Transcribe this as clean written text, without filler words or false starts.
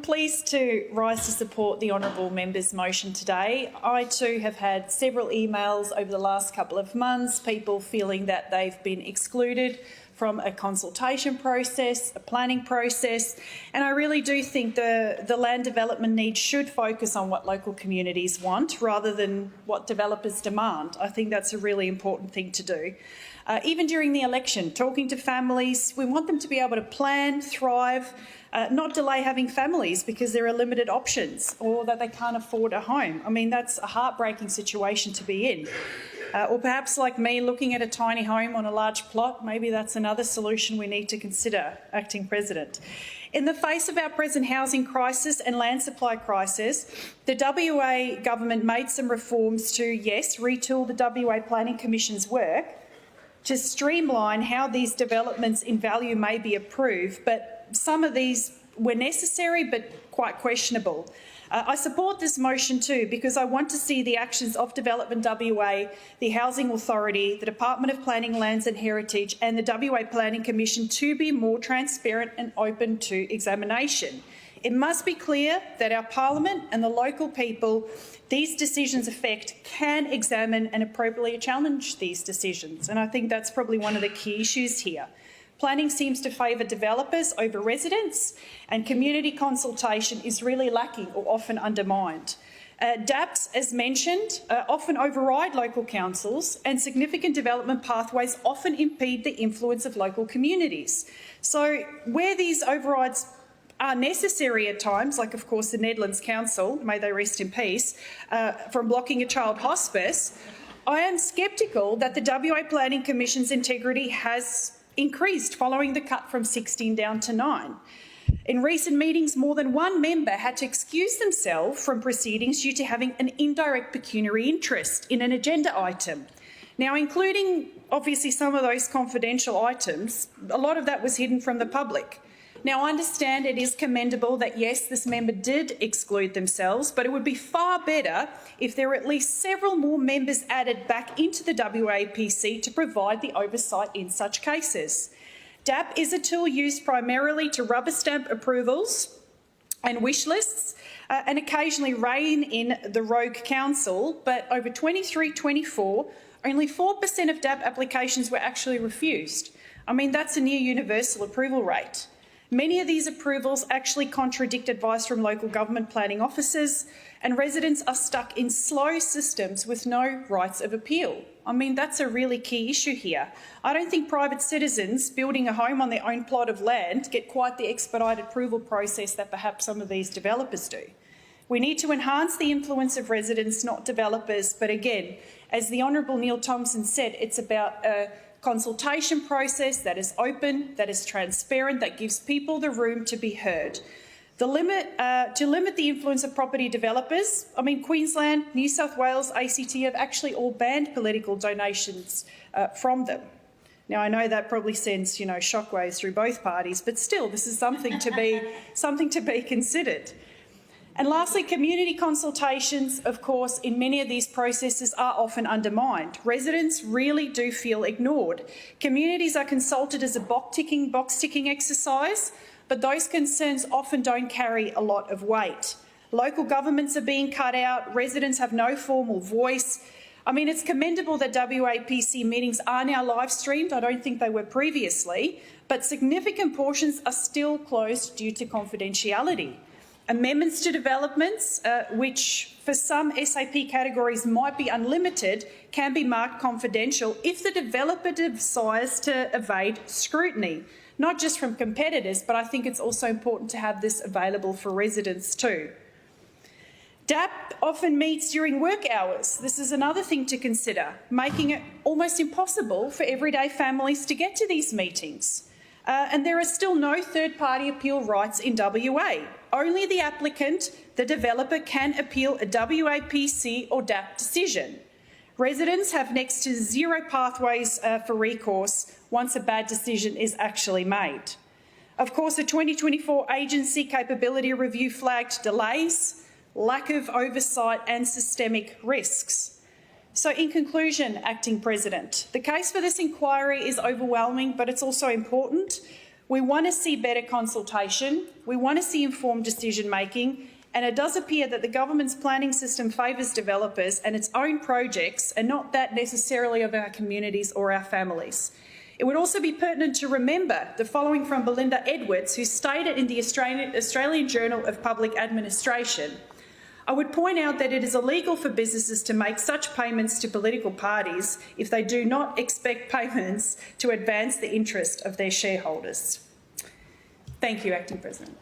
pleased to rise to support the honourable member's motion today. I too have had several emails over the last couple of months, people feeling that they've been excluded from a consultation process, a planning process, and I really do think the land development needs should focus on what local communities want rather than what developers demand. I think that's a really important thing to do. Even during the election, talking to families, we want them to be able to plan, thrive, not delay having families because there are limited options or that they can't afford a home. I mean, that's a heartbreaking situation to be in. Or perhaps like me, looking at a tiny home on a large plot, maybe that's another solution we need to consider, Acting President. In the face of our present housing crisis and land supply crisis, the WA government made some reforms to, yes, retool the WA Planning Commission's work to streamline how these developments in value may be approved, but some of these were necessary but quite questionable. I support this motion too because I want to see the actions of Development WA, the Housing Authority, the Department of Planning, Lands and Heritage and the WA Planning Commission to be more transparent and open to examination. It must be clear that our Parliament and the local people these decisions affect can examine and appropriately challenge these decisions, and I think that's probably one of the key issues here. Planning seems to favour developers over residents, and community consultation is really lacking or often undermined. DAPs, as mentioned, often override local councils, and significant development pathways often impede the influence of local communities. So where these overrides are necessary at times, like of course the Nedlands Council, may they rest in peace, from blocking a child hospice, I am sceptical that the WA Planning Commission's integrity has increased following the cut from 16 down to 9. In recent meetings, more than one member had to excuse themselves from proceedings due to having an indirect pecuniary interest in an agenda item. Now, including obviously some of those confidential items, a lot of that was hidden from the public. Now, I understand it is commendable that, yes, this member did exclude themselves, but it would be far better if there were at least several more members added back into the WAPC to provide the oversight in such cases. DAP is a tool used primarily to rubber stamp approvals and wish lists and occasionally rein in the rogue council, but over 23-24, only 4% of DAP applications were actually refused. I mean, that's a near universal approval rate. Many of these approvals actually contradict advice from local government planning officers, and residents are stuck in slow systems with no rights of appeal. I mean, that's a really key issue here. I don't think private citizens building a home on their own plot of land get quite the expedited approval process that perhaps some of these developers do. We need to enhance the influence of residents, not developers, but again, as the Honourable Neil Thompson said, it's about a consultation process that is open, that is transparent, that gives people the room to be heard. To limit the influence of property developers, I mean, Queensland, New South Wales, ACT have actually all banned political donations from them. Now, I know that probably sends, shockwaves through both parties, but still, this is something to be considered. And lastly, community consultations, of course, in many of these processes are often undermined. Residents really do feel ignored. Communities are consulted as a box-ticking exercise, but those concerns often don't carry a lot of weight. Local governments are being cut out, residents have no formal voice. I mean, it's commendable that WAPC meetings are now live streamed. I don't think they were previously, but significant portions are still closed due to confidentiality. Amendments to developments, which for some SAP categories might be unlimited, can be marked confidential if the developer desires to evade scrutiny, not just from competitors, but I think it's also important to have this available for residents too. DAP often meets during work hours. This is another thing to consider, making it almost impossible for everyday families to get to these meetings. And there are still no third-party appeal rights in WA. Only the applicant, the developer, can appeal a WAPC or DAP decision. Residents have next to zero pathways for recourse once a bad decision is actually made. Of course, the 2024 agency capability review flagged delays, lack of oversight and systemic risks. So in conclusion, Acting President, the case for this inquiry is overwhelming, but it's also important. We want to see better consultation, we want to see informed decision-making, and it does appear that the government's planning system favours developers and its own projects and not that necessarily of our communities or our families. It would also be pertinent to remember the following from Belinda Edwards, who stated in the Australian Journal of Public Administration, "I would point out that it is illegal for businesses to make such payments to political parties if they do not expect payments to advance the interest of their shareholders." Thank you, Acting President.